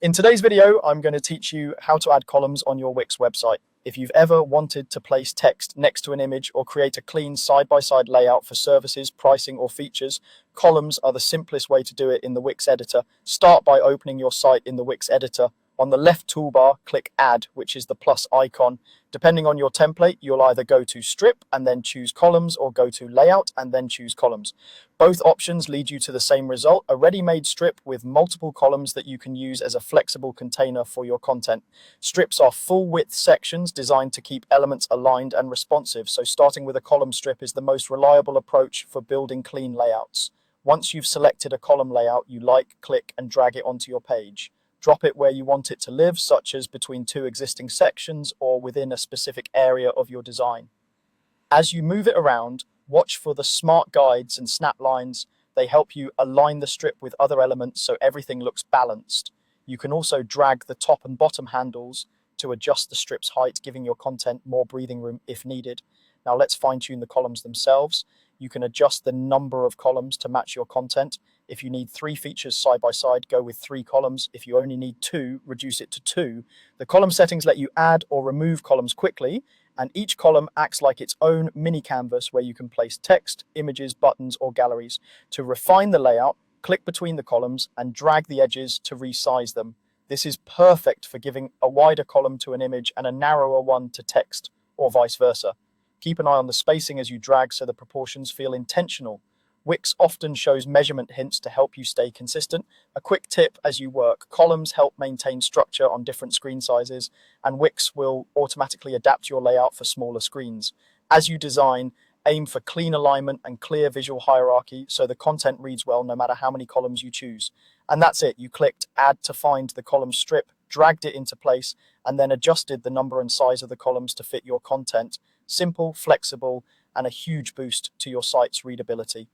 In today's video, I'm going to teach you how to add columns on your Wix website. If you've ever wanted to place text next to an image or create a clean side-by-side layout for services, pricing, or features, columns are the simplest way to do it in the Wix editor. Start by opening your site in the Wix editor. On the left toolbar, click Add, which is the plus icon. Depending on your template, you'll either go to Strip and then choose Columns, or go to Layout and then choose Columns. Both options lead you to the same result, a ready-made strip with multiple columns that you can use as a flexible container for your content. Strips are full-width sections designed to keep elements aligned and responsive, so starting with a column strip is the most reliable approach for building clean layouts. Once you've selected a column layout you like, click and drag it onto your page. Drop it where you want it to live, such as between two existing sections or within a specific area of your design. As you move it around, watch for the smart guides and snap lines. They help you align the strip with other elements so everything looks balanced. You can also drag the top and bottom handles to adjust the strip's height, giving your content more breathing room if needed. Now let's fine-tune the columns themselves. You can adjust the number of columns to match your content. If you need 3 features side by side, go with 3 columns. If you only need 2, reduce it to 2. The column settings let you add or remove columns quickly, and each column acts like its own mini canvas where you can place text, images, buttons, or galleries. To refine the layout, click between the columns and drag the edges to resize them. This is perfect for giving a wider column to an image and a narrower one to text, or vice versa. Keep an eye on the spacing as you drag so the proportions feel intentional. Wix often shows measurement hints to help you stay consistent. A quick tip as you work: columns help maintain structure on different screen sizes, and Wix will automatically adapt your layout for smaller screens. As you design, aim for clean alignment and clear visual hierarchy so the content reads well no matter how many columns you choose. And that's it. You clicked Add to find the column strip, dragged it into place, and then adjusted the number and size of the columns to fit your content. Simple, flexible, and a huge boost to your site's readability.